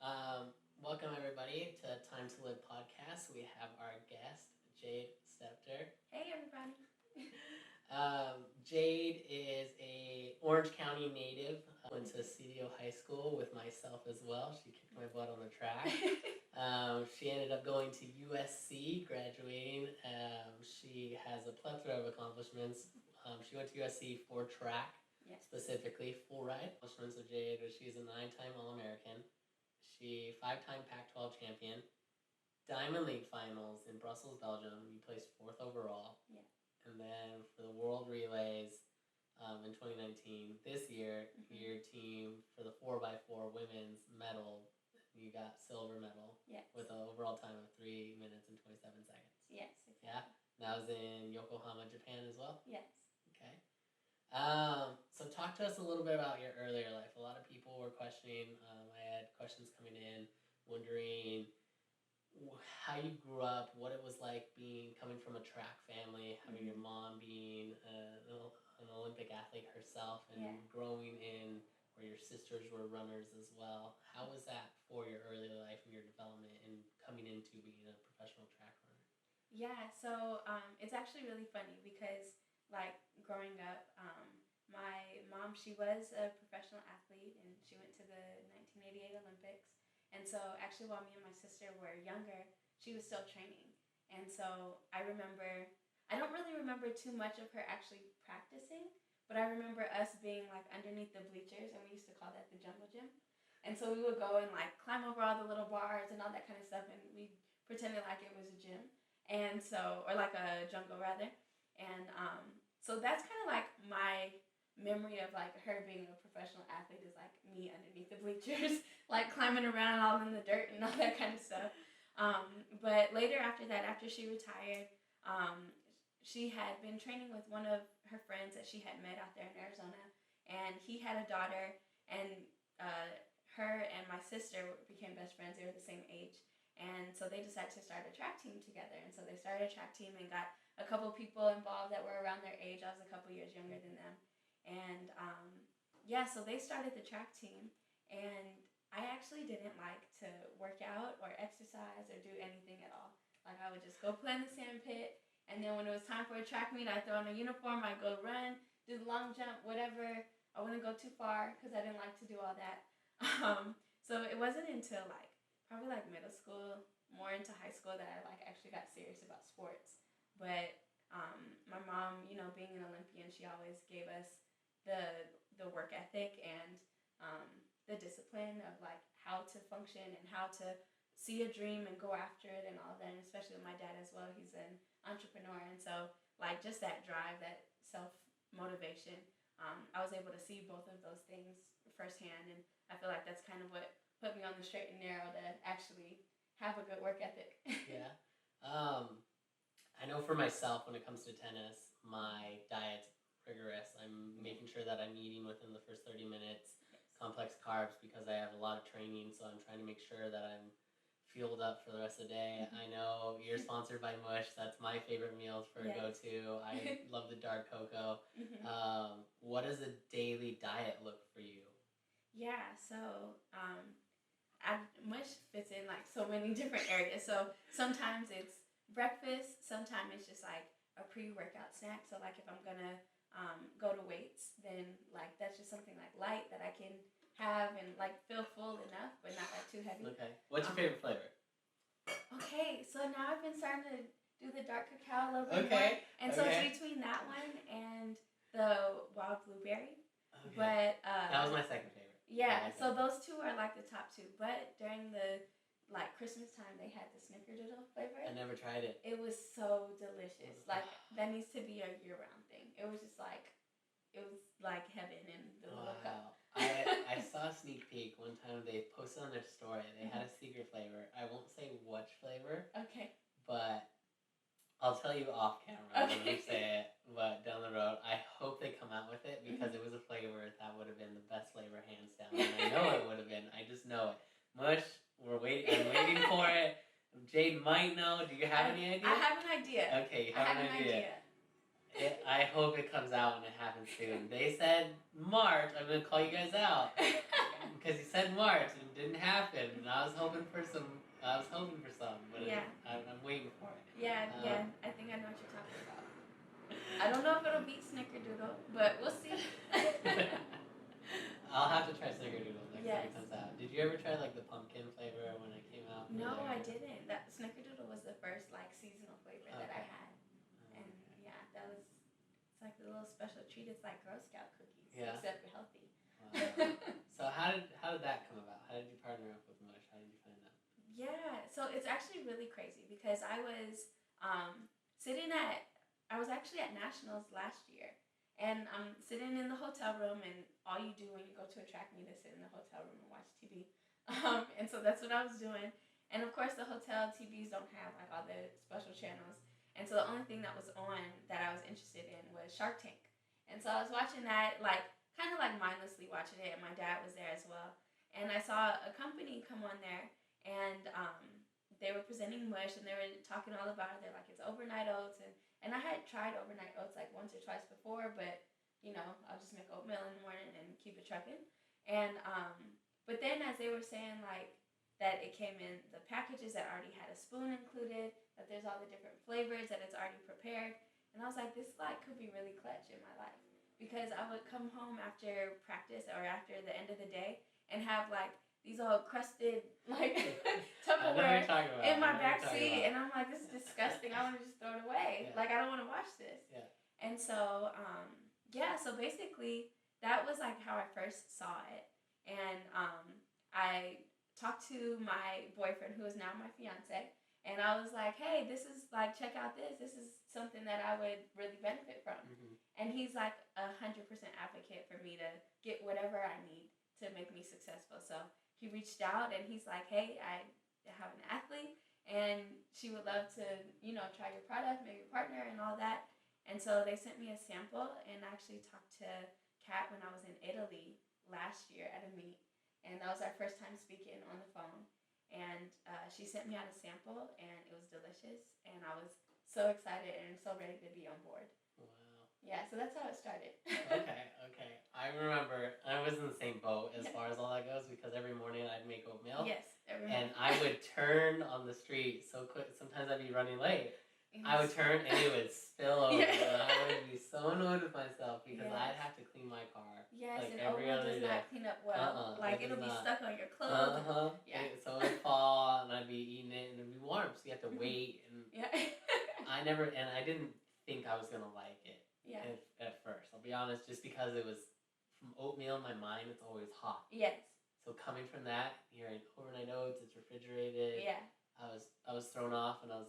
Welcome everybody to Time to Live podcast. We have our guest, Jade Stepter. Hey everybody. Jade is a Orange County native. Went to CDO High School with myself as well. She kicked my butt on the track. She ended up going to USC, graduating. She has a plethora of accomplishments. She went to USC for track, Yes. specifically full ride. Accomplishments of Jade is she's a 9-time All-American. She 5-time Pac-12 champion. Diamond League finals in Brussels, Belgium. You placed 4th overall. Yeah. And then for the World Relays in 2019, this year, your team for the 4x4 women's medal, you got silver medal. Yes. With an overall time of 3 minutes and 27 seconds. Yes. Exactly. Yeah. That was in Yokohama, Japan as well? Yes. Okay. So talk to us a little bit about your earlier life. A lot of people were questioning. I had questions coming in, wondering how you grew up, what it was like coming from a track family, having your mom being an Olympic athlete herself, and growing in where your sisters were runners as well. How was that for your early life and your development and coming into being a professional track runner? Yeah. So it's actually really funny because like growing up, my mom, she was a professional athlete and she went to the 1988 Olympics. And so actually while me and my sister were younger, she was still training. And so I don't really remember too much of her actually practicing, but I remember us being like underneath the bleachers, and we used to call that the jungle gym. And so we would go and like climb over all the little bars and all that kind of stuff, and we pretended like it was a gym. And so, or like a jungle rather. And so that's kind of like my memory of like her being a professional athlete, is like me underneath the bleachers, like climbing around all in the dirt and all that kind of stuff. But later after that, after she retired, she had been training with one of her friends that she had met out there in Arizona, and he had a daughter, and her and my sister became best friends. They were the same age. And so they decided to start a track team together. And so they started a track team and got a couple people involved that were around their age. I was a couple years younger than them. And so they started the track team. And I actually didn't like to work out or exercise or do anything at all. Like I would just go play in the sand pit. And then when it was time for a track meet, I'd throw on a uniform, I'd go run, do the long jump, whatever. I wouldn't go too far because I didn't like to do all that. So it wasn't until probably middle school, more into high school, that I actually got serious about sports. But my mom, being an Olympian, she always gave us the work ethic and the discipline of how to function and how to see a dream and go after it and all that. And especially with my dad as well, he's an entrepreneur, and so just that drive, that self-motivation, I was able to see both of those things firsthand, and I feel like that's kind of what put me on the straight and narrow to actually have a good work ethic. Yeah. I know for myself, when it comes to tennis, my diet's rigorous. I'm making sure that I'm eating within the first 30 minutes, complex carbs, because I have a lot of training, so I'm trying to make sure that I'm fueled up for the rest of the day. I know you're sponsored by Mush. That's my favorite meals for a go-to. I love the dark cocoa. What does a daily diet look for you? Yeah, so Mush fits in so many different areas. So sometimes it's breakfast, sometimes it's just a pre-workout snack. So if I'm gonna go to weights, then that's just something light that I can have and feel full enough, but not too heavy. Okay. What's your favorite flavor? Okay, so now I've been starting to do the dark cacao a little bit more. And so it's between that one and the wild blueberry. Okay. But that was my second favorite. Yeah, so those two are the top two. But during the Christmas time, they had the Snickerdoodle flavor. I never tried it. It was so delicious. That needs to be a year-round thing. It was just it was heaven in the little cup. I saw a sneak peek one time. They posted on their story. They had a secret flavor. I won't say which flavor. Okay. But I'll tell you off camera when we say it. But down the road, I hope they come out with it, because it was a flavor that would have been the best flavor hands down. And I know it would have been. I just know it. Mush, I'm waiting for it. Jade might know. Do you have any idea? I have an idea. Okay, you have an idea. I hope it comes out when it happens soon. They said March. I'm going to call you guys out. because you said March and it didn't happen, and I was hoping for some. But Yeah. I'm waiting for it. Yeah, I think I know what you're talking about. I don't know if it'll beat Snickerdoodle, but we'll see. I'll have to try Snickerdoodle next time Yes. it comes out. Did you ever try like the pumpkin flavor when it came out? No, I didn't. That Snickerdoodle was the first like seasonal flavor that I Okay. had, and yeah, that was. It's like the little special treat. It's like Girl Scout cookies, Yeah. except for healthy. Wow. So how did that come about? How did you partner up with Mush? How did you find that? Yeah, so it's actually really crazy because I was I was actually at Nationals last year, and I'm sitting in the hotel room, and all you do when you go to a track meet is sit in the hotel room and watch TV. And so that's what I was doing. And of course, the hotel TVs don't have like all the special channels, and so the only thing that was on that I was interested in was Shark Tank. And so I was watching that, like kind of like mindlessly watching it, and my dad was there as well. And I saw a company come on there, and they were presenting Mush, and they were talking all about it. They're like, it's overnight oats, and I had tried overnight oats like once or twice before, but you know, I'll just make oatmeal in the morning and keep it trucking. And but then as they were saying like that it came in the packages that already had a spoon included, that there's all the different flavors, that it's already prepared, and I was like, this like could be really clutch in my life, because I would come home after practice or after the end of the day and have like these all crusted like Tupperware in my back seat, and I'm like, this is disgusting. I want to just throw it away. Yeah. Like I don't want to wash this. Yeah. And so so basically that was like how I first saw it, and I talked to my boyfriend, who is now my fiance, and I was like, hey, this is like, check out this. This is something that I would really benefit from. Mm-hmm. And he's like 100% advocate for me to get whatever I need to make me successful. So he reached out and he's like, hey, I have an athlete and she would love to, you know, try your product, maybe partner and all that. And so they sent me a sample, and I actually talked to Kat when I was in Italy last year at a meet. And that was our first time speaking on the phone. And she sent me out a sample, and it was delicious. And I was so excited and so ready to be on board. Wow. Yeah, so that's how it started. Okay. I remember I was in the same boat as far as all that goes, because every morning I'd make oatmeal. Yes, every And morning. I would turn on the street so quick. Sometimes I'd be running late. I would turn and it would spill over. Yeah. And I would be so annoyed with myself because Yes. I'd have to clean my car. Yes, like and every oatmeal other does day. not clean up well. Like it it'll does be not. stuck on your clothes. Yeah. So it'd fall, and I'd be eating it, and it'd be warm, so you have to wait. And Yeah. I didn't think I was gonna like it. Yeah. At first, I'll be honest, just because it was from oatmeal in my mind, it's always hot. Yes. So coming from that, hearing overnight oats, it's refrigerated. Yeah. I was thrown off, and I was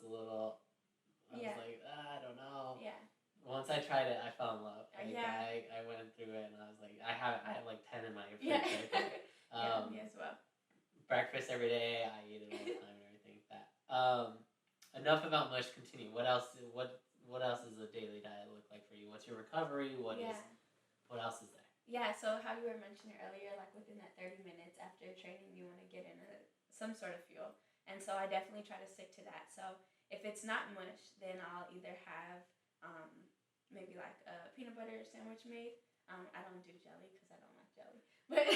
Yeah. like, I don't know. Yeah. Once I tried it, I fell in love. Like, Yeah. I went through it, and I was like, I have like 10 in my fridge. Yeah. Right? Me as well. Breakfast every day. I eat it all the time and everything like that. Enough about Mush. Continue. What else? What else does a daily diet look like for you? What's your recovery? What else is there? Yeah, so how you were mentioning earlier, like within that 30 minutes after training, you want to get in some sort of fuel. And so I definitely try to stick to that. So if it's not Mush, then I'll either have maybe like a peanut butter sandwich made. I don't do jelly because I don't like jelly. But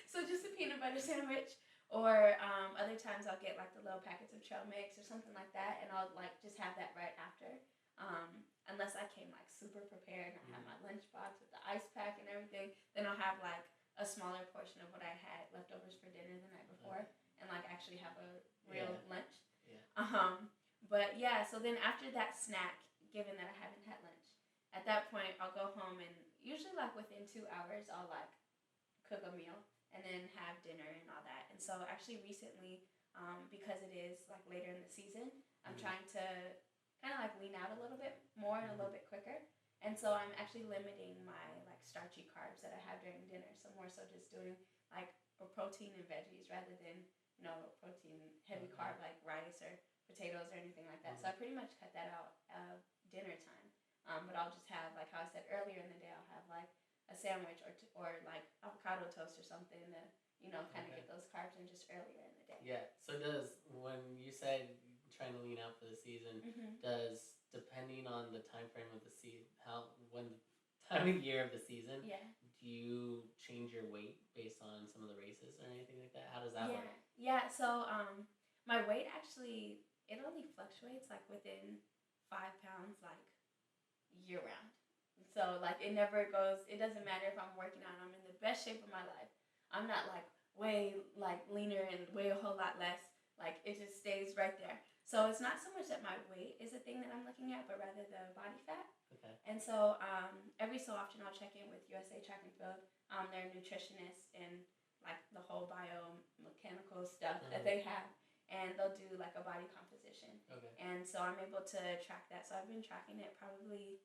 so just a peanut butter sandwich. Or other times I'll get like the little packets of trail mix or something like that, and I'll like just have that right after. Unless I came like super prepared and I have my lunchbox with the ice pack and everything, then I'll have like a smaller portion of what I had leftovers for dinner the night before, and like actually have a real lunch. Yeah. But yeah, so then after that snack, given that I haven't had lunch, at that point I'll go home, and usually like within 2 hours I'll like cook a meal and then have dinner and all that. And so actually recently, because it is like later in the season, I'm trying to kind of like lean out a little bit more and a little bit quicker. And so I'm actually limiting my like starchy carbs that I have during dinner. So more so just doing like a protein and veggies rather than, you know, protein heavy carb like rice or potatoes or anything like that. So I pretty much cut that out of dinner time. But I'll just have, like how I said earlier in the day, I'll have like a sandwich or like avocado toast or something to, you know, kind of get those carbs in just earlier in the day. Yeah. So when you said trying to lean out for the season, does, depending on the time frame of the season, when the time of year of the season, do you change your weight based on some of the races or anything? that Yeah, work? yeah. So my weight actually it only fluctuates like within 5 pounds, like year round. So like it never goes. It doesn't matter if I'm working out. I'm in the best shape of my life. I'm not like way like leaner and way a whole lot less. Like it just stays right there. So it's not so much that my weight is a thing that I'm looking at, but rather the body fat. Okay. And so every so often I'll check in with USA Track and Field. They're nutritionists and like the whole biomechanical stuff that they have, and they'll do like a body composition. Okay. And so I'm able to track that. So I've been tracking it probably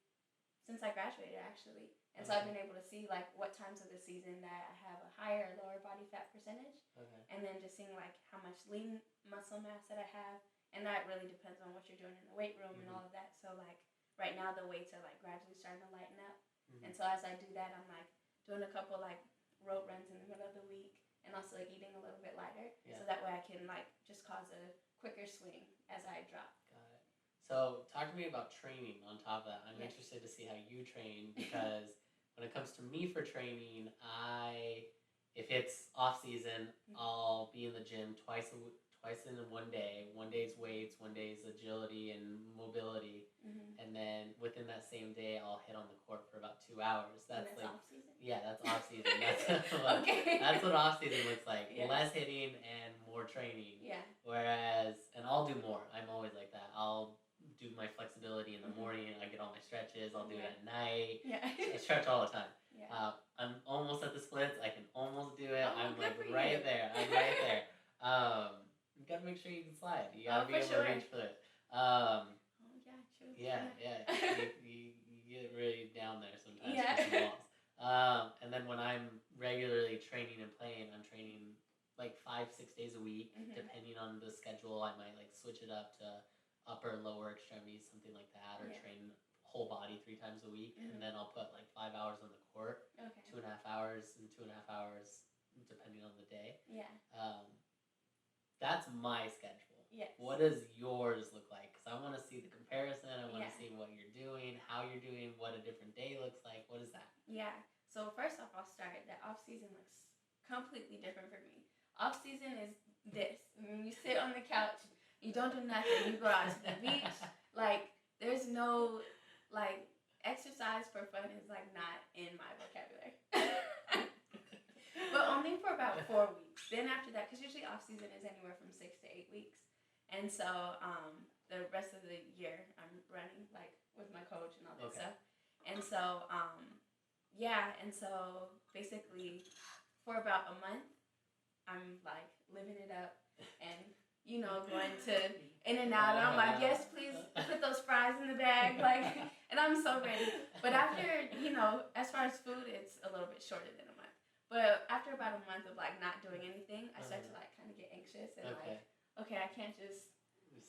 since I graduated actually. And so I've been able to see like what times of the season that I have a higher or lower body fat percentage. Okay. And then just seeing like how much lean muscle mass that I have. And that really depends on what you're doing in the weight room and all of that. So like right now the weights are like gradually starting to lighten up. And so as I do that, I'm like doing a couple like rope runs in the middle of the week and also like eating a little bit lighter. Yeah. So that way I can like just cause a quicker swing as I drop. Got it. So talk to me about training on top of that. I'm Yes. interested to see how you train because when it comes to me for training, if it's off season, I'll be in the gym twice in one day. One day's weights, one day's agility and mobility, and then within that same day, I'll hit on the court for about 2 hours. And That's that's like off season? yeah, that's off season. That's Okay. that's what off season looks like. Yeah. Less hitting and more training. Yeah. Whereas, and I'll do more. I'm always like that. I'll do my flexibility in the morning. I get all my stretches. I'll do it at night. Yeah. I stretch all the time. Yeah. I'm almost at the splits. I can almost do it. Oh, I'm good like for right you. there. I'm right there. You gotta make sure you can slide. You gotta be for able sure. to reach for it. Oh yeah, true. Yeah. you get really down there sometimes Yeah. for some balls. And then when I'm regularly training and playing, I'm training like 5-6 days a week, depending on the schedule. I might like switch it up to upper lower extremities, something like that, or train whole body 3 times a week, and then I'll put like 5 hours on the court, Okay. 2.5 hours and 2.5 hours depending on the day. Yeah. That's my schedule. Yes. What does yours look like? Because I want to see the comparison. I want to Yeah. see what you're doing, how you're doing, what a different day looks like. What is that? Yeah. So first off, I'll start that off season looks completely different for me. Off season is this. When you sit on the couch, you don't do nothing. You go out to the beach. Like there's no like exercise for fun is like not in my vocabulary. But only for about 4 weeks. Then after that, because usually off season is anywhere from 6 to 8 weeks, and so the rest of the year I'm running like with my coach and all that stuff, and so and so basically for about a month I'm like living it up and going to in and out, and I'm like, yes, please put those fries in the bag, like, and I'm so ready. But after as far as food, it's a little bit shorter than a month. But after about a month of like not doing anything, I start to like kind of get anxious and like, okay, I can't just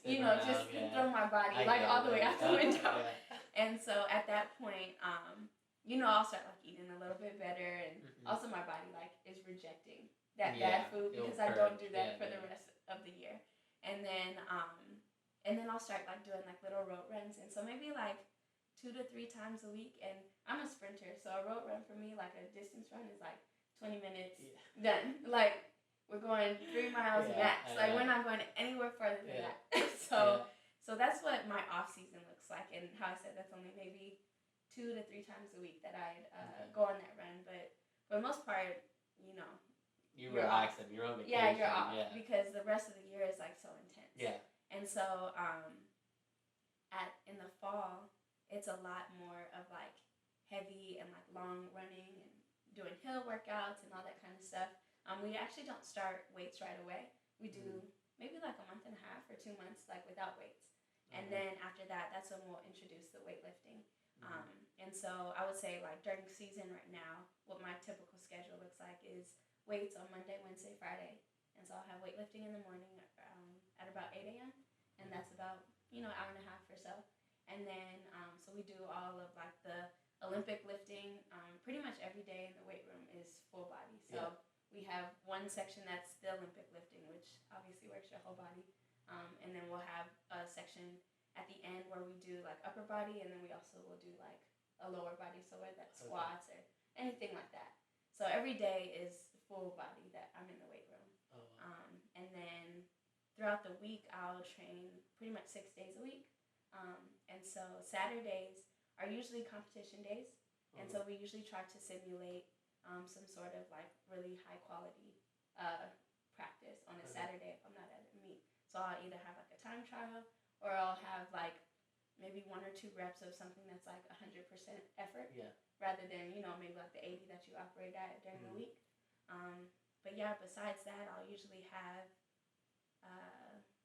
just throw my body all the way out the window. And so at that point, I'll start like eating a little bit better, and also my body like is rejecting that bad food because I don't do that for the rest of the year. And then I'll start like doing like little road runs, and so maybe like 2 to 3 times a week. And I'm a sprinter, so a road run for me, like a distance run, is like 20 minutes done. Like we're going 3 miles max. Like we're not going anywhere further than that. So that's what my off season looks like, and how I said that's only maybe 2 to 3 times a week that I'd go on that run. But for the most part, you're relaxing. You're on vacation. Yeah, you're off because the rest of the year is like so intense. Yeah. And so in the fall, it's a lot more of like heavy and like long running and doing hill workouts and all that kind of stuff. We actually don't start weights right away. We do maybe like a month and a half or 2 months like without weights. And then after that, that's when we'll introduce the weightlifting. And so I would say like during season right now, what my typical schedule looks like is weights on Monday, Wednesday, Friday. And so I'll have weightlifting in the morning at about 8 a.m. And that's about, an hour and a half or so. And then, so we do all of like the Olympic lifting. Pretty much every day in the weight room is full body. So we have one section that's the Olympic lifting, which obviously works your whole body. And then we'll have a section at the end where we do like upper body, and then we also will do like a lower body, so whether that's squats or anything like that. So every day is full body that I'm in the weight room. throughout the week, I'll train pretty much 6 days a week. And so Saturdays are usually competition days. And so we usually try to simulate some sort of like really high quality practice on a Saturday if I'm not at a meet. So I'll either have like a time trial, or I'll have like maybe 1 or 2 reps of something that's like 100% effort, rather than, maybe like the 80 that you operate at during the week. But yeah, besides that, I'll usually have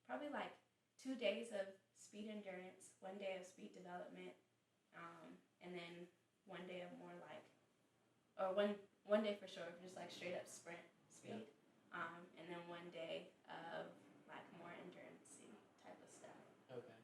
probably like 2 days of speed endurance, 1 day of speed development, and then 1 day of more like, or one day for sure, just like straight up sprint speed, and then 1 day of like more endurance type of stuff. Okay.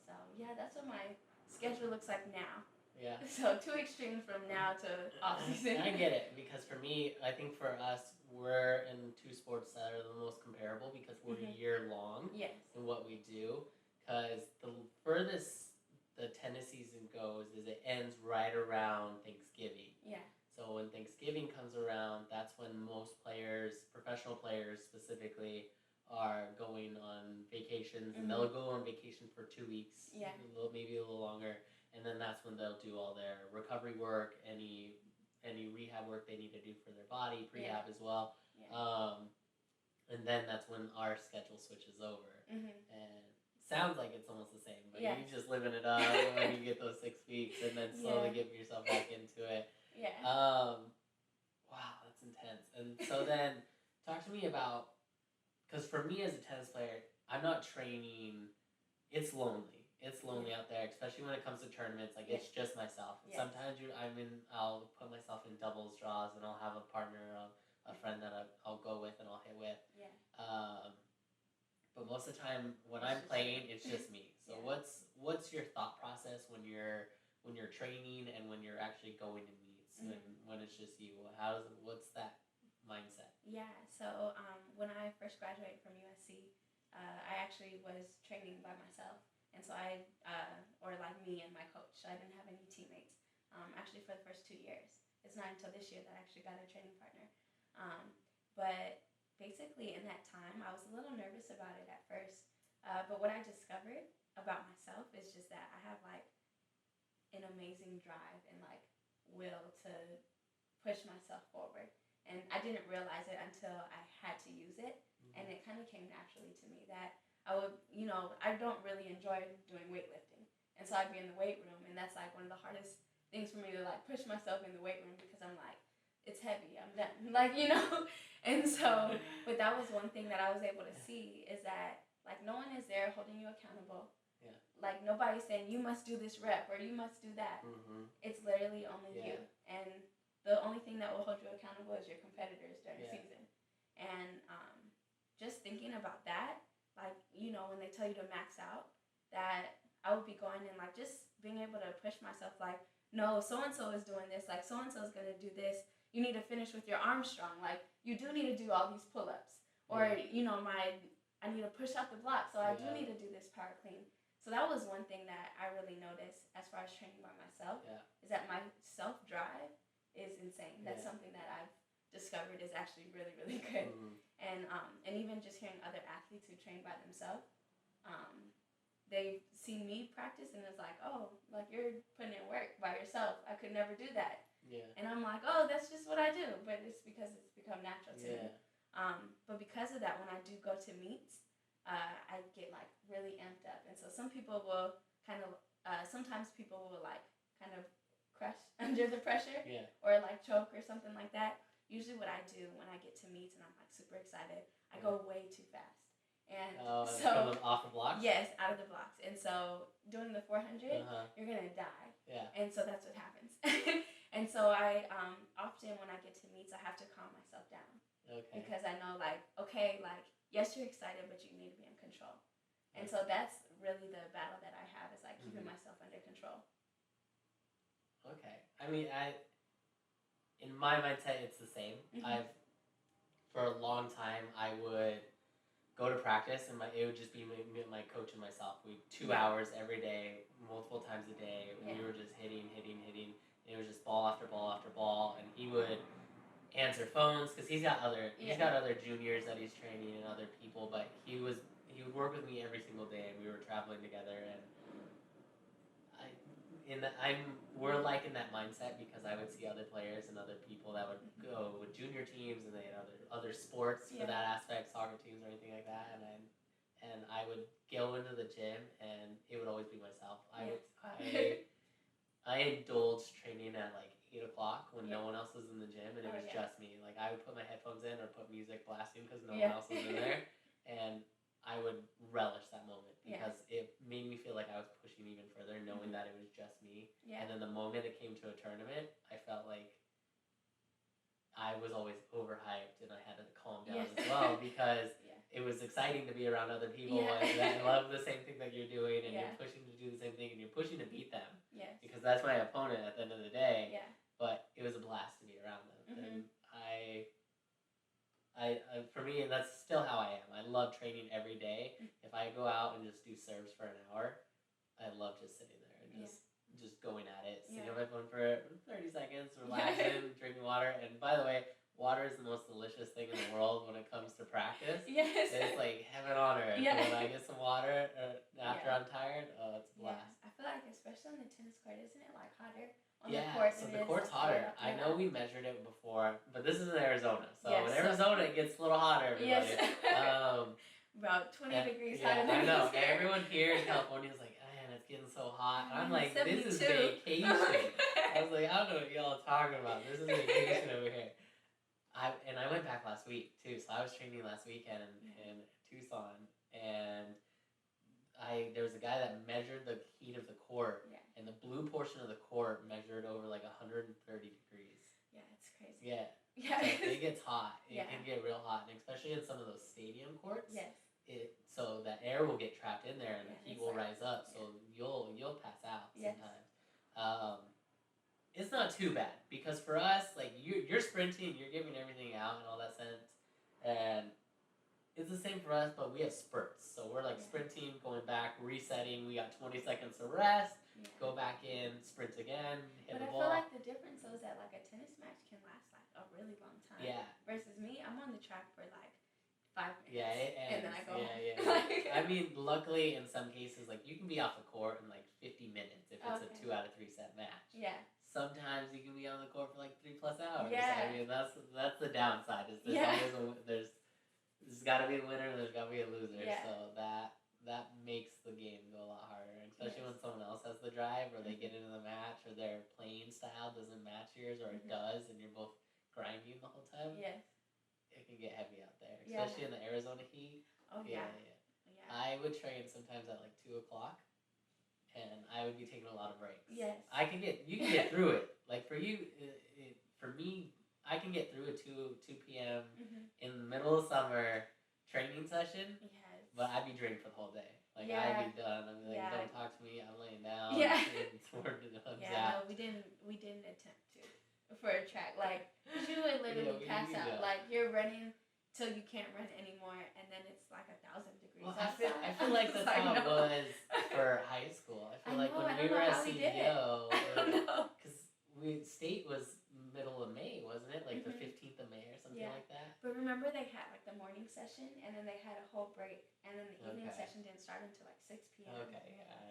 So yeah, that's what my schedule looks like now. Yeah. So 2 extremes from now to off season. I get it, because for me, I think for us, we're in 2 sports that are the most comparable because we're year long in what we do. Because the furthest the tennis season goes is it ends right around Thanksgiving. Yeah. So when Thanksgiving comes around, that's when most players, professional players specifically, are going on vacations, and they'll go on vacation for 2 weeks, maybe a little longer, and then that's when they'll do all their recovery work, any rehab work they need to do for their body, prehab as well, and then that's when our schedule switches over. And sounds like it's almost the same, but you just living it up when you get those 6 weeks, and then slowly getting yourself back into it. Wow, that's intense. And so then, talk to me about, because for me as a tennis player, I'm not training. It's lonely. It's lonely out there, especially when it comes to tournaments. Like it's just myself. Sometimes I'll put myself in doubles draws, and I'll have a partner, a friend that I'll go with and I'll hit with. But most of the time when I'm playing, it's just me. So what's your thought process when you're training and when you're actually going to meets, and when it's just you? What's that mindset? Yeah, so when I first graduated from USC, I actually was training by myself. And so or like me and my coach, so I didn't have any teammates, actually for the first 2 years. It's not until this year that I actually got a training partner. But basically in that time, I was a little nervous about it at first. But what I discovered about myself is just that I have like an amazing drive and like will to push myself forward. And I didn't realize it until I had to use it. And it kind of came naturally to me that I would, I don't really enjoy doing weightlifting. And so I'd be in the weight room, and that's like one of the hardest things for me to like push myself in the weight room, because I'm like, it's heavy, I'm done. Like, And so, but that was one thing that I was able to see, is that like no one is there holding you accountable. Like nobody's saying you must do this rep or you must do that. It's literally only you. And the only thing that will hold you accountable is your competitors during season. And just thinking about that, like, when they tell you to max out, that I would be going and like just being able to push myself, like, no, so-and-so is doing this, like so-and-so is going to do this. You need to finish with your arms strong. Like you do need to do all these pull-ups, or, I need to push out the block. So I do need to do this power clean. So that was one thing that I really noticed as far as training by myself, is that my self-drive is insane. That's something that I've discovered is actually really, really good. And even just hearing other athletes who train by themselves, they see me practice and it's like, oh, like you're putting in work by yourself. I could never do that. And I'm like, oh, that's just what I do. But it's because it's become natural to me. But because of that, when I do go to meets, I get like really amped up. And so some people will kind of, sometimes people will like kind of crush under the pressure, or like choke or something like that. Usually what I do when I get to meets and I'm like super excited, I go way too fast. And so off the blocks? Yes, out of the blocks. And so doing the 400, you're gonna die. And so that's what happens. And so I often when I get to meets, I have to calm myself down. Because I know like, okay, like yes, you're excited, but you need to be in control. And so that's really the battle that I have, is like keeping myself under control. Okay. I mean, in my mindset, it's the same. For a long time, I would go to practice, and it would just be my coach and myself. 2 hours every day, multiple times a day, and we were just hitting. And it was just ball after ball after ball, and he would answer phones because he's got other juniors that he's training and other people, but he he would work with me every single day, and we were traveling together. And we're like in that mindset because I would see other players and other people that would go with junior teams, and they had other sports for that aspect, soccer teams or anything like that. And I would go into the gym, and it would always be myself. I indulged training at like 8 o'clock when no one else was in the gym, and it was just me. Like I would put my headphones in or put music blasting because no one else was in there, and I would relish that moment because it made me feel like I was pushing even further, knowing that it was just me. And then the moment it came to a tournament, I felt like I was always overhyped, and I had to calm down as well because it was exciting to be around other people that love the same thing that you're doing, and you're pushing to do the same thing, and you're pushing to beat them because that's my opponent at the end of the day. But it was a blast to be around them, and for me, that's still how I am. I love training every day. If I go out and just do serves for an hour, I love just sitting there and just going at it, sitting on my phone for 30 seconds, relaxing, drinking water. And by the way, water is the most delicious thing in the world when it comes to practice. It's like heaven on earth. When I get some water after I'm tired, it's a blast. I feel like especially on the tennis court, isn't it like hotter? So the court's hotter. I know we measured it before, but this is in Arizona. So in Arizona, it gets a little hotter, everybody. About 20 degrees hotter I than know. Everyone here in California is like, man, it's getting so hot. And I'm like, 72. This is vacation. I was like, I don't know what y'all are talking about. This is vacation over here. I went back last week, too. So I was training last weekend in Tucson, and there was a guy that measured the heat of the court, and the blue portion of the court measured over like 130 degrees. Yeah, it's crazy. So it gets hot. It can get real hot, and especially in some of those stadium courts. So that air will get trapped in there, and the heat will rise up. So you'll pass out sometimes. It's not too bad because for us, like you're sprinting, you're giving everything out and all that sense, and it's the same for us, but we have spurts. So we're like sprinting, going back, resetting. We got 20 seconds to rest, go back in, sprint again, hit the ball. But I feel like the difference is that like a tennis match can last like a really long time. Versus me, I'm on the track for like 5 minutes. And then I go home. I mean, luckily in some cases, like you can be off the court in like 50 minutes if it's a 2 out of 3 set match. Sometimes you can be on the court for like 3+ hours. I mean, that's the downside. Is there's got to be a winner, and there's got to be a loser. So that makes the game go a lot harder, especially when someone else has the drive, or they get into the match, or their playing style doesn't match yours, or it does, and you're both grinding the whole time. It can get heavy out there, especially in the Arizona heat. I would train sometimes at like 2 o'clock, and I would be taking a lot of breaks. You can get through it. Like for you, for me, I can get through a 2 p.m. In the middle of summer training session, but I'd be drained for the whole day. Like I'd be done. I'd be like, don't talk to me. I'm laying down. No, we didn't attempt to for a track. Like you would literally pass out. Like you're running till you can't run anymore, and then it's like 1,000 degrees. Well, I feel like that's how it was for high school. I feel like when we were at CDO, because state was middle of May, wasn't it? Like the 15th of May or something like that. But remember, they had like the morning session, and then they had a whole break, and then the evening session didn't start until like 6 p.m.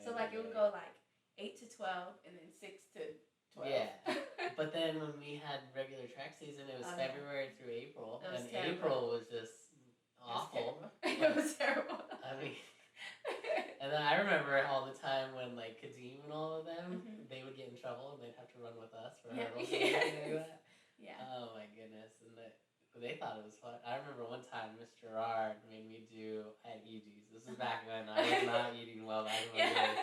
So like it would go like 8 to 12, and then 6 to 12. But then when we had regular track season, it was February through April, and terrible. April was just awful. It was terrible. I mean, and then I remember all the time when like Kadeem and all of them, they would get in trouble and they'd have to run with us for hurdles and everything like that. Oh my goodness, and they thought it was fun. I remember one time Miss Gerard made me do at EG's. This is back when I was not eating well back in the day.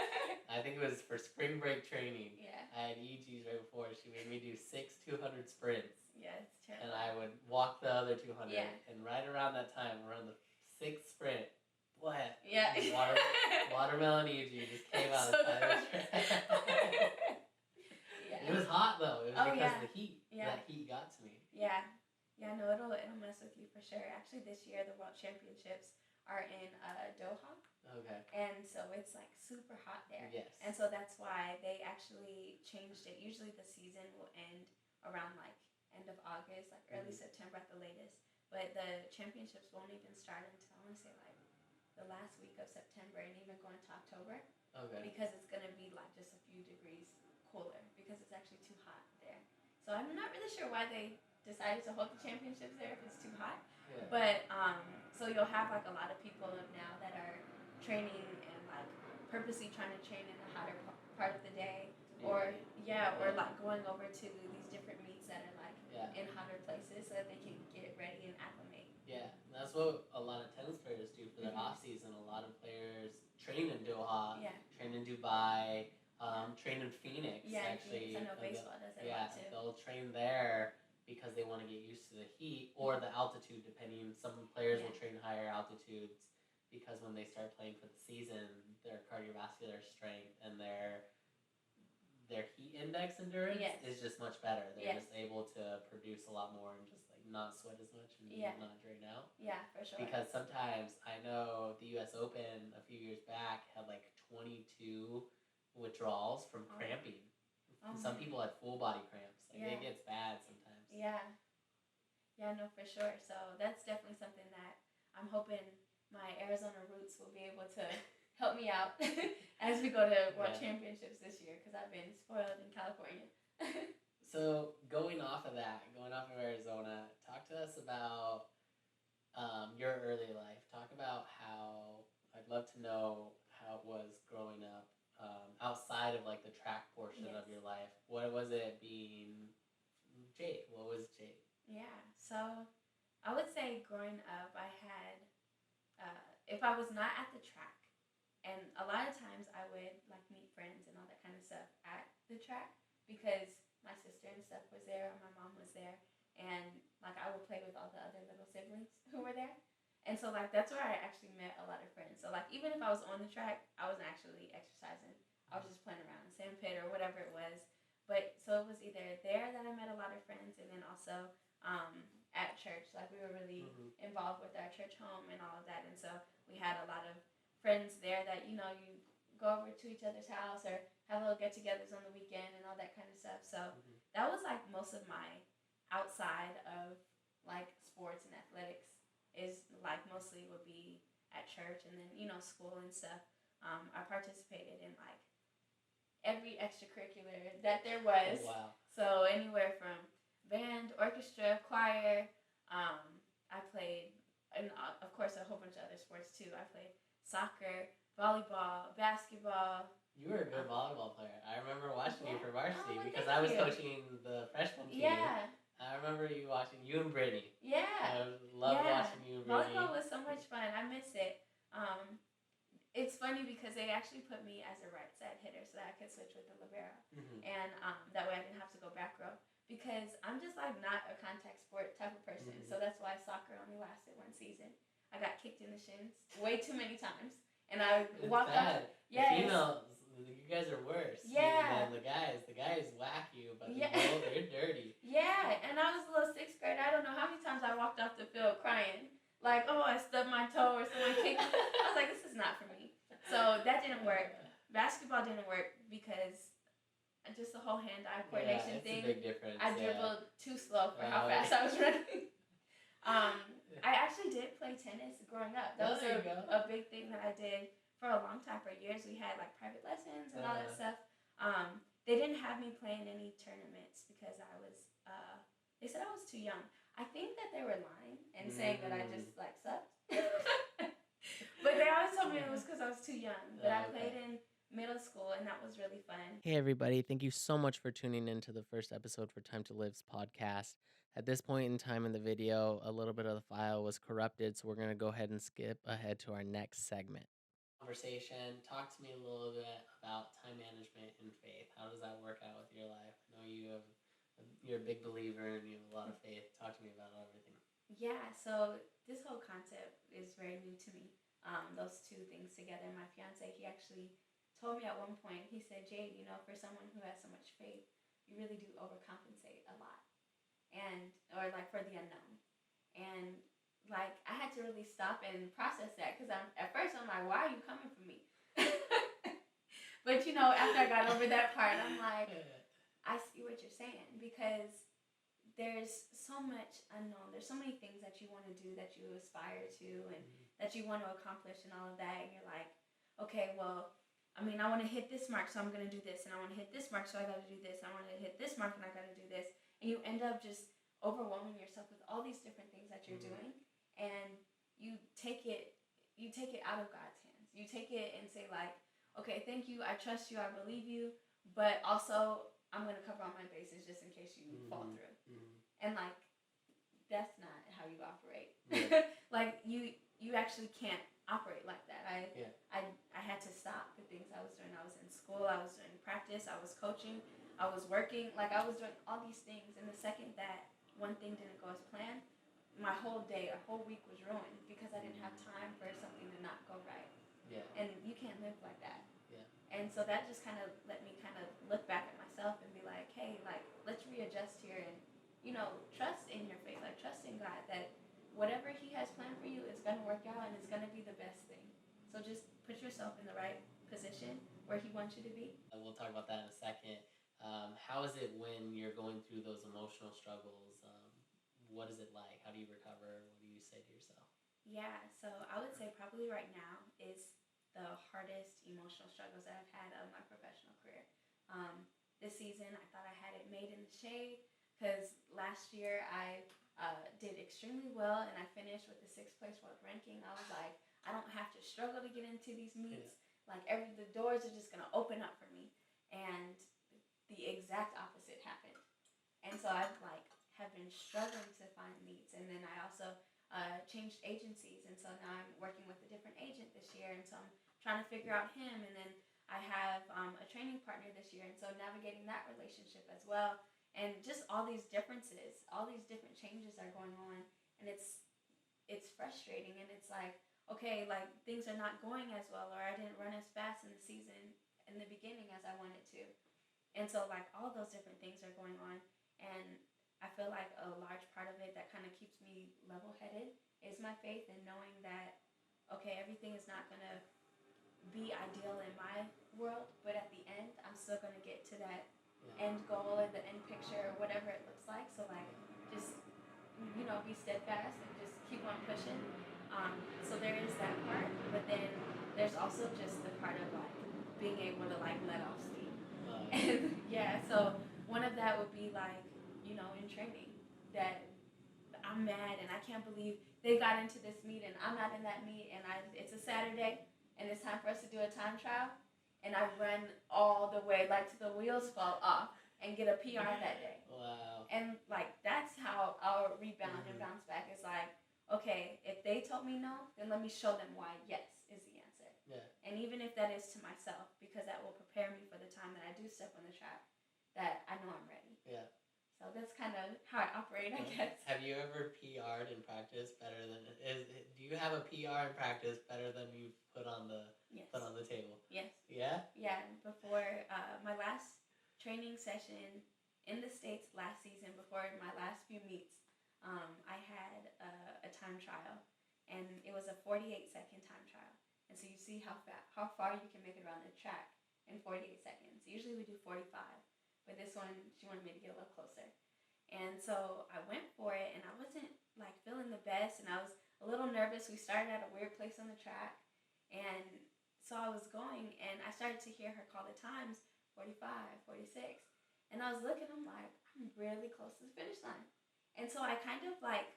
I think it was for spring break training. I had EG's right before. She made me do 6 200 sprints. It's terrible. And I would walk the other 200. And right around that time, around the 6th sprint, what? Watermelon EG just came out of the side of the track. It was hot though. It was because of the heat. That heat got to me. No, it'll mess with you for sure. Actually, this year the World Championships are in Doha. And so it's like super hot there. And so that's why they actually changed it. Usually the season will end around like end of August, like early September at the latest. But the championships won't even start until I want to say like the the last week of September and even going to October Okay. because it's gonna be like just a few degrees cooler because it's actually too hot there. So I'm not really sure why they decided to hold the championships there if it's too hot. Yeah. But so you'll have like a lot of people now that are training and like purposely trying to train in the hotter part of the day, or or like going over to these different meets that are like in hotter places so that they can get ready and acclimate. Yeah, that's what a lot of tennis players do for their off season. A lot of players train in Doha, train in Dubai, train in Phoenix. Yeah, actually, I know baseball does it a lot too. They'll train there because they want to get used to the heat or the altitude. Depending, some players will train higher altitudes because when they start playing for the season, their cardiovascular strength and their heat index endurance is just much better. They're just able to produce a lot more and just like not sweat as much and not drain out. Yeah, for sure. Because sometimes I know the US Open a few years back had like 22 withdrawals from cramping. Some people had full body cramps. Like it gets bad sometimes. Yeah, no, for sure. So that's definitely something that I'm hoping my Arizona roots will be able to help me out as we go to World Championships this year because I've been spoiled in California. So going off of Arizona, talk to us about your early life. Talk about how, I'd love to know how it was growing up outside of like the track portion of your life. What was it being Jade? What was Jade? Yeah, so I would say growing up I had, if I was not at the track, and a lot of times I would like meet friends and all that kind of stuff at the track because my sister and stuff was there, or my mom was there, and like I would play with all the other little siblings who were there. And so like that's where I actually met a lot of friends. So like even if I was on the track, I wasn't actually exercising. I was just playing around in sandpit or whatever it was. But so it was either there that I met a lot of friends, and then also at church. Like we were really involved with our church home and all of that. And so we had a lot of friends there that, you know, you go over to each other's house or have little get-togethers on the weekend and all that kind of stuff. So that was like most of my outside of like sports and athletics is like mostly would be at church, and then, you know, school and stuff. I participated in like every extracurricular that there was. Oh, wow. So anywhere from band, orchestra, choir. I played, and of course a whole bunch of other sports too. I played soccer, volleyball, basketball. You were a good volleyball player. I remember watching you for varsity because thank I was you. coaching the freshman team. Yeah. I remember you watching, you and Brittany. Yeah. I loved watching you and Brittany. Volleyball was so much fun. I miss it. It's funny because they actually put me as a right side hitter so that I could switch with the libero. And that way I didn't have to go back row. Because I'm just like not a contact sport type of person. So that's why soccer only lasted one season. I got kicked in the shins way too many times. And I walked out. Yes. The females, you guys are worse than the guys. The guys whack you, but they're dirty. Yeah, and I was a little sixth grade. I don't know how many times I walked off the field crying. Like, oh, I stubbed my toe or someone kicked me. I was like, this is not for me. So that didn't work. Basketball didn't work because just the whole hand-eye coordination thing. A big difference. I dribbled too slow for how fast I was running. I actually did play tennis growing up. That was a big thing that I did for a long time. For years, we had like private lessons and all that stuff. They didn't have me playing any tournaments because I was. They said I was too young. I think that they were lying and saying that I just like sucked. But they always told me it was because I was too young. But I played in middle school, and that was really fun. Hey, everybody. Thank you so much for tuning in to the first episode for Time to Live's podcast. At this point in time in the video, a little bit of the file was corrupted, so we're going to go ahead and skip ahead to our next segment. Conversation. Talk to me a little bit about time management and faith. How does that work out with your life? I know you're a big believer and you have a lot of faith. Talk to me about everything. Yeah, so this whole concept is very new to me. Those two things together. My fiance, he actually told me at one point, he said, Jade, you know, for someone who has so much faith, you really do overcompensate a lot. Or like for the unknown. And like, I had to really stop and process that because at first I'm like, why are you coming for me? But you know, after I got over that part, I'm like, I see what you're saying because there's so much unknown. There's so many things that you want to do, that you aspire to, and that you want to accomplish and all of that, and you're like, okay, well, I mean, I want to hit this mark, so I'm going to do this, and I want to hit this mark, so I got to do this, and I want to hit this mark, and I got to do this, and you end up just overwhelming yourself with all these different things that you're doing, and you take it out of God's hands. You take it and say like, okay, thank you, I trust you, I believe you, but also I'm going to cover all my bases just in case you fall through. And like, that's not how you operate. Like you actually can't operate like that. I had to stop the things I was doing. I was in school, I was doing practice, I was coaching, I was working, like I was doing all these things, and the second that one thing didn't go as planned, my whole day, a whole week was ruined because I didn't have time for something to not go right. Yeah. And you can't live like that. Yeah. And so that just kind of let me kind of look back at myself and be like, hey, like, let's readjust here and, you know, trust in your faith, like trust in God that whatever He has planned for you is going to work out and it's going to be the best thing. So just put yourself in the right position where He wants you to be. We'll talk about that in a second. How is it when you're going through those emotional struggles? What is it like? How do you recover? What do you say to yourself? Yeah, so I would say probably right now is the hardest emotional struggles that I've had of my professional career. This season, I thought I had it made in the shade because last year I did extremely well and I finished with the 6th place world ranking. I was like, I don't have to struggle to get into these meets. Like the doors are just gonna open up for me. And the exact opposite happened. And so I've have been struggling to find meets, and then I also changed agencies, and so now I'm working with a different agent this year, and so I'm trying to figure out him, and then I have a training partner this year, and so navigating that relationship as well, and just all these differences, all these different changes are going on, and it's frustrating, and it's like, okay, like things are not going as well, or I didn't run as fast in the season in the beginning as I wanted to, and so like all those different things are going on, and I feel like a large part of it that kind of keeps me level-headed is my faith and knowing that, okay, everything is not going to be ideal in my world, but at the end, I'm still going to get to that end goal or the end picture or whatever it looks like. So, like, just, you know, be steadfast and just keep on pushing. So there is that part, but then there's also just the part of, like, being able to, like, let off steam. And, yeah, so one of that would be, like, you know, in training, that I'm mad and I can't believe they got into this meet and I'm not in that meet, and it's a Saturday and it's time for us to do a time trial, and I run all the way like to the wheels fall off and get a PR that day. Wow. And like that's how I'll rebound and bounce back. It's like, okay, if they told me no, then let me show them why yes is the answer. Yeah. And even if that is to myself, because that will prepare me for the time that I do step on the track, that I know I'm ready. Yeah. So that's kind of how I operate, I guess. Have you ever PR'd in practice better than do you have a PR in practice better than you put on the table? Yes. Yeah? Yeah. Before my last training session in the States last season, before my last few meets, I had a time trial, and it was a 48-second time trial. And so you see how far you can make it around the track in 48 seconds. Usually we do 45. But this one, she wanted me to get a little closer. And so I went for it, and I wasn't, like, feeling the best, and I was a little nervous. We started at a weird place on the track, and so I was going, and I started to hear her call the times, 45, 46. And I was looking, I'm like, I'm really close to the finish line. And so I kind of, like,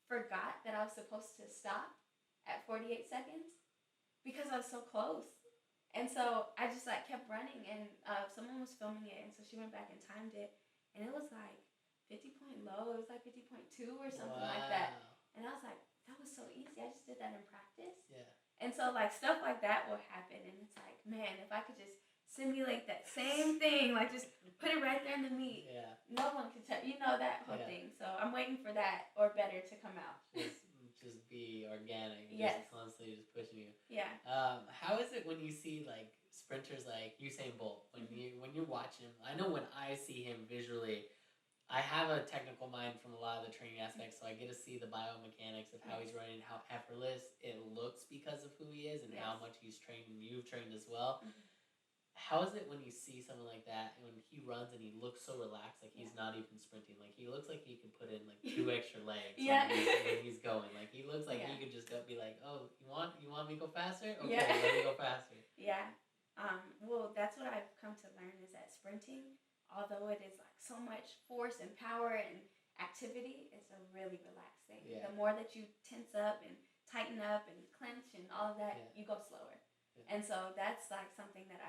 forgot that I was supposed to stop at 48 seconds because I was so close. And so I just like kept running, and someone was filming it, and so she went back and timed it, and it was like 50 point low. It was like 50.2 or something like that. And I was like, that was so easy. I just did that in practice. Yeah. And so like stuff like that will happen, and it's like, man, if I could just simulate that same thing, like just put it right there in the meet. Yeah. No one could tell, you know, that whole thing. So I'm waiting for that or better to come out. Just be organic. Yes. Just constantly just pushing you. Yeah. How is it when you see like sprinters like Usain Bolt? When you watch him, I know when I see him visually, I have a technical mind from a lot of the training aspects, so I get to see the biomechanics of how he's running, how effortless it looks because of who he is and how much he's trained, and you've trained as well. how is it when you see someone like that and when he runs and he looks so relaxed, like he's Yeah. not even sprinting, like he looks like he could put in like 2 extra legs Yeah. when he's going, like he looks like Yeah. he could just go be like, oh, you want me to go faster? Okay, Yeah. let me go faster. Yeah. Well, that's what I've come to learn is that sprinting, although it is like so much force and power and activity, it's a really relaxed thing. Yeah. The more that you tense up and tighten up and clench and all of that, Yeah. you go slower. Yeah. And so that's like something that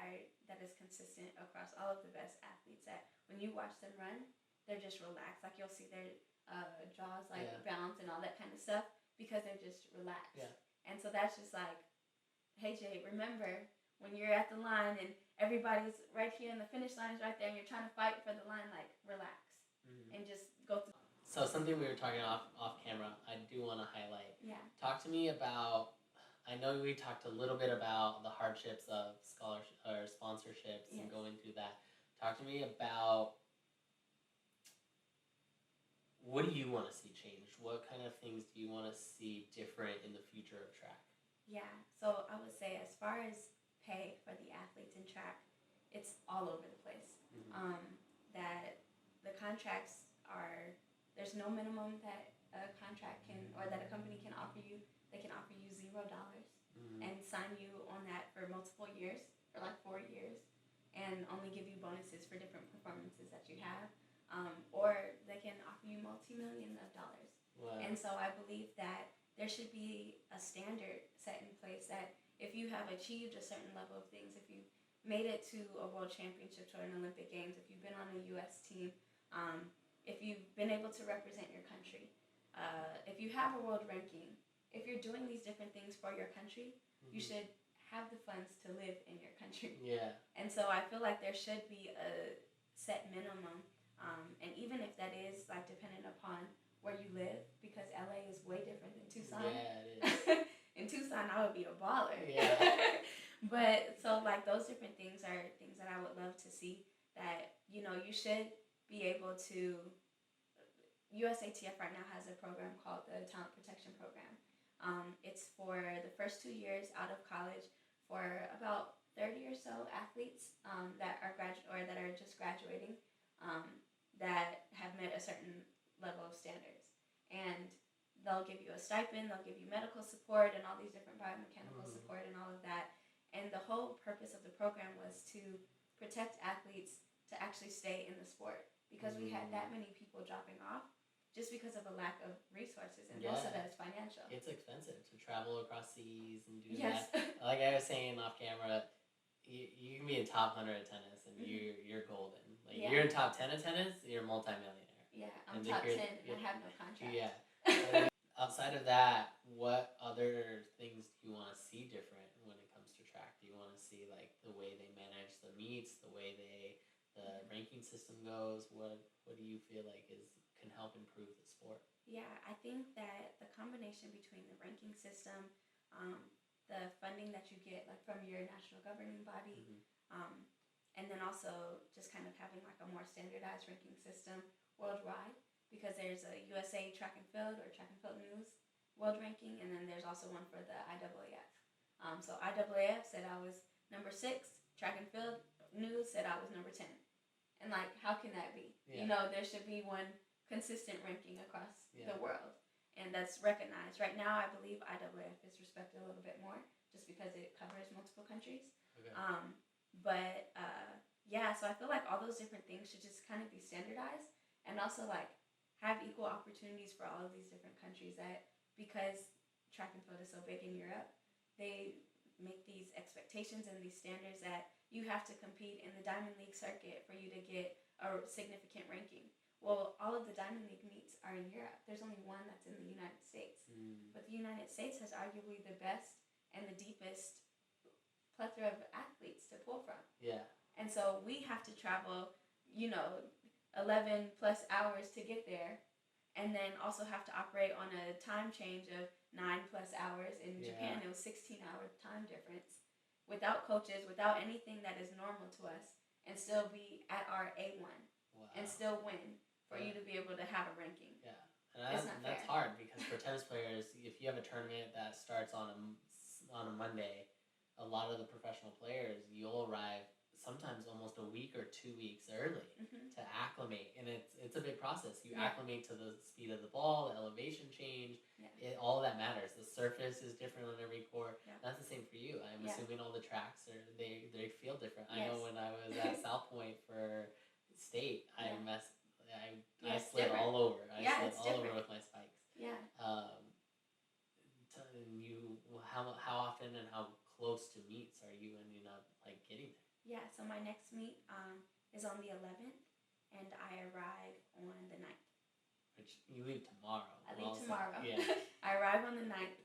is consistent across all of the best athletes. That when you watch them run, they're just relaxed. Like you'll see their jaws like Yeah. bounce and all that kind of stuff because they're just relaxed. Yeah. And so that's just like, hey Jay, remember when you're at the line and everybody's right here and the finish line is right there and you're trying to fight for the line, like relax and just go through. So something we were talking off camera, I do want to highlight. Yeah. Talk to me about. I know we talked a little bit about the hardships of scholarship or sponsorships and Yes. going through that. Talk to me about what do you want to see changed? What kind of things do you want to see different in the future of track? Yeah. So I would say as far as pay for the athletes in track, it's all over the place. That the contracts are, there's no minimum that a contract can, or that a company can offer you. They can offer you $0 and sign you on that for multiple years, for like 4 years, and only give you bonuses for different performances that you have. Or they can offer you multi-millions of dollars. Wow. And so I believe that there should be a standard set in place that if you have achieved a certain level of things, if you made it to a world championships or an Olympic Games, if you've been on a U.S. team, if you've been able to represent your country, if you have a world ranking, if you're doing these different things for your country, you should have the funds to live in your country. Yeah. And so I feel like there should be a set minimum, and even if that is like dependent upon where you live, because LA is way different than Tucson. Yeah, it is. In Tucson, I would be a baller. Yeah. But so like those different things are things that I would love to see. That you should be able to. USATF right now has a program called the Talent Protection Program. It's for the first 2 years out of college for about 30 or so athletes that are that are just graduating that have met a certain level of standards, and they'll give you a stipend, they'll give you medical support and all these different biomechanical support and all of that. And the whole purpose of the program was to protect athletes to actually stay in the sport, because we had that many people dropping off just because of a lack of resources, and most of that is financial. It's expensive to travel across seas and do Yes. that. Like I was saying off camera, you can be in top 100 of tennis and you're golden. Like Yeah. you're in top 10 of tennis, you're a multimillionaire. Yeah, I'm And top 10 you're- and I have no contract. Yeah. Outside of that, what other things do you want to see different when it comes to track? Do you want to see like the way they manage the meets, the way the ranking system goes? What do you feel like can help improve the sport? Yeah, I think that the combination between the ranking system, the funding that you get like from your national governing body, and then also just kind of having like a more standardized ranking system worldwide, because there's a USA Track and Field or Track and Field News world ranking, and then there's also one for the IAAF. So IAAF said I was number 6, Track and Field News said I was number 10. And like, how can that be? Yeah. There should be one consistent ranking across Yeah. the world, and that's recognized. Right now, I believe IAAF is respected a little bit more just because it covers multiple countries. Okay. Yeah, so I feel like all those different things should just kind of be standardized, and also like have equal opportunities for all of these different countries. That because track and field is so big in Europe, they make these expectations and these standards that you have to compete in the Diamond League circuit for you to get a significant ranking. Well, all of the Diamond League meets are in Europe. There's only one that's in the United States. But the United States has arguably the best and the deepest plethora of athletes to pull from. Yeah. And so we have to travel, 11 plus hours to get there, and then also have to operate on a time change of 9 plus hours. In Japan, it was 16-hour time difference, without coaches, without anything that is normal to us, and still be at our A1 and still win for you to be able to have a ranking. Yeah. And that's hard, because for tennis players, if you have a tournament that starts on a Monday, a lot of the professional players, you'll arrive sometimes almost a week or 2 weeks early Mhm. to acclimate, and it's a big process. You Yeah. acclimate to the speed of the ball, the elevation change. Yeah. All that matters. The surface is different on every court. Yeah. That's the same for you. I'm Yeah. assuming all the tracks they feel different. I Yes. know when I was at South Point for state, Yeah. I It's slid different. all over. I Yeah, slid it's all over different. with my spikes. Yeah. And you, how often and how close to meets are you ending up like getting there? Yeah. So my next meet is on the 11th, and I arrive on the 9th. Which you leave tomorrow. I leave tomorrow. Yeah. I arrive on the 9th,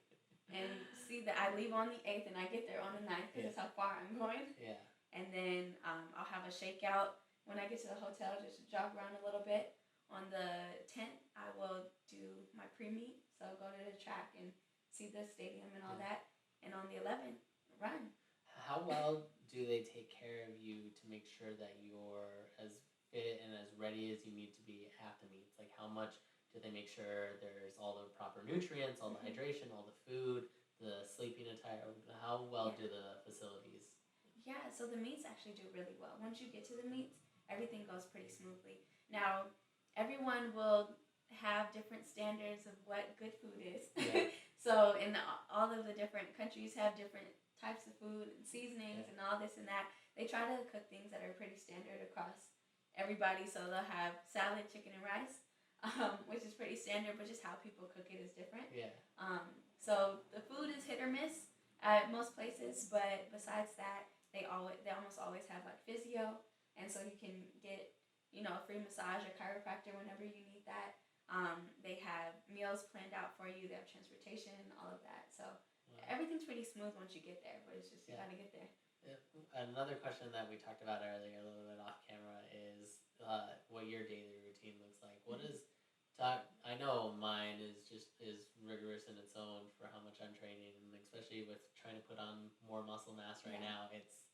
and see that I leave on the 8th, and I get there on the 9th because that's how far I'm going. Yeah. And then I'll have a shakeout when I get to the hotel, just to jog around a little bit. On the 10th, I will do my pre-meet, so go to the track and see the stadium and all that. And on the 11th, run. How well do they take care of you to make sure that you're as fit and as ready as you need to be at the meets? Like, how much do they make sure there's all the proper nutrients, all the hydration, all the food, the sleeping attire? How well do the facilities? Yeah, so the meets actually do really well. Once you get to the meets, everything goes pretty smoothly. Now, everyone will have different standards of what good food is. Yeah. So, all of the different countries have different types of food and seasonings and all this and that. They try to cook things that are pretty standard across everybody. So they'll have salad, chicken, and rice, which is pretty standard, but just how people cook it is different. Yeah. So the food is hit or miss at most places, but besides that, they almost always have like physio, and so you can get a free massage or chiropractor whenever you need that. They have meals planned out for you. They have transportation, all of that. So everything's pretty smooth once you get there, but it's just you gotta get there. Another question that we talked about earlier, a little bit off camera, is what your daily routine looks like. What is I know mine is rigorous in its own for how much I'm training, and especially with trying to put on more muscle mass right now. It's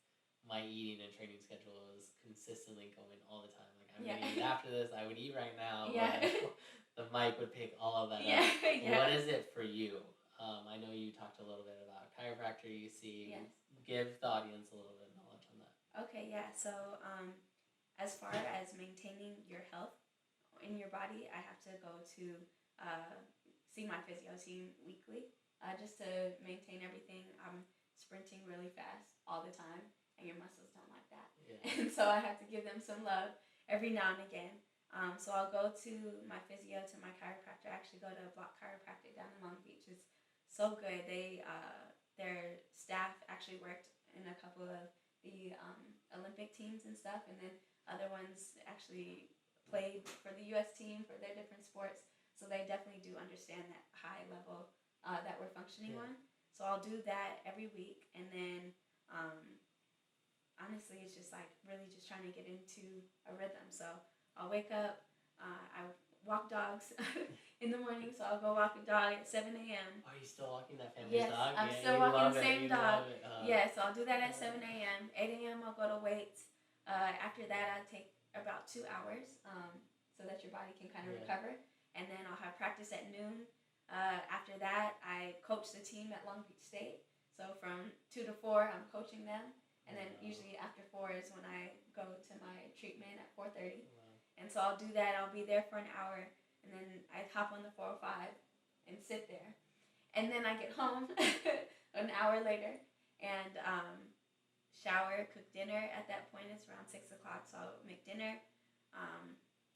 my eating and training schedule is consistently going all the time. Like, I'm gonna eat after this. I would eat right now, but the mic would pick all of that up. What is it for you? I know you talked a little bit about chiropractor you see. Yes. Give the audience a little bit of knowledge on that. Okay, yeah. So as far as maintaining your health in your body, I have to go to see my physio team weekly just to maintain everything. I'm sprinting really fast all the time, and your muscles don't like that. Yeah. And so I have to give them some love every now and again. So I'll go to my physio, to my chiropractor. I actually go to Block Chiropractic down in Long Beach. It's so good. Their staff actually worked in a couple of the Olympic teams and stuff, and then other ones actually played for the U.S. team for their different sports. So they definitely do understand that high level that we're functioning on. So I'll do that every week, and then honestly, it's just like really just trying to get into a rhythm. So I'll wake up, I walk dogs in the morning, so I'll go walk a dog at 7 a.m. Are you still walking that family's dog? Yes, I'm still walking the same dog. So I'll do that at 7 a.m. 8 a.m. I'll go to weights. After that, I take about 2 hours so that your body can kind of recover. And then I'll have practice at noon. After that, I coach the team at Long Beach State. So from 2 to 4, I'm coaching them. And then usually after 4 is when I go to my treatment at 4:30. And so I'll do that. I'll be there for an hour. And then I hop on the 405 and sit there. And then I get home an hour later and shower, cook dinner. At that point, it's around 6 o'clock. So I'll make dinner,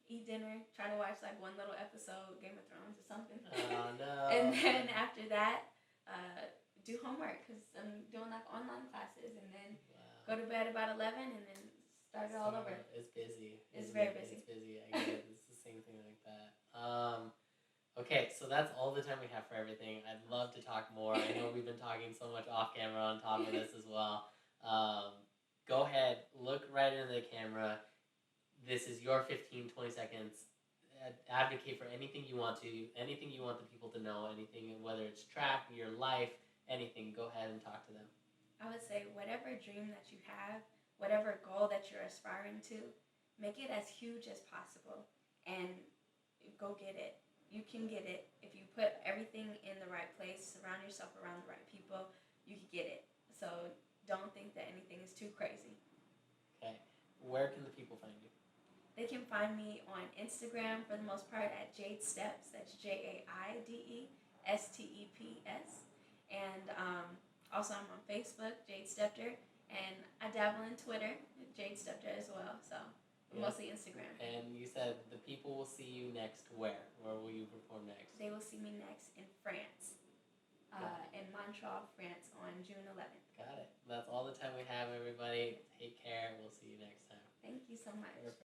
eat dinner, try to watch like one little episode, Game of Thrones or something. Oh, no. And then after that, do homework because I'm doing like online classes. And then go to bed about 11 and then start it all over. It's busy. It's very busy. It's busy. I get it. It's the same thing like that. Okay, so that's all the time we have for everything. I'd love to talk more. I know we've been talking so much off camera on top of this as well. Go ahead, look right into the camera. This is your 15, 20 seconds. Advocate for anything you want to, anything you want the people to know, anything, whether it's track, your life, anything. Go ahead and talk to them. I would say whatever dream that you have, whatever goal that you're aspiring to, make it as huge as possible and go get it. You can get it. If you put everything in the right place, surround yourself around the right people, you can get it. So don't think that anything is too crazy. Okay. Where can the people find you? They can find me on Instagram for the most part at Jade Steps. That's JAIDESTEPS. And also, I'm on Facebook, Jade Stepter. And I dabble in Twitter, Jade Stepter as well. So, mostly Instagram. And you said the people will see you next where? Where will you perform next? They will see me next in France. In Montreal, France on June 11th. Got it. That's all the time we have, everybody. Take care. We'll see you next time. Thank you so much. Perfect.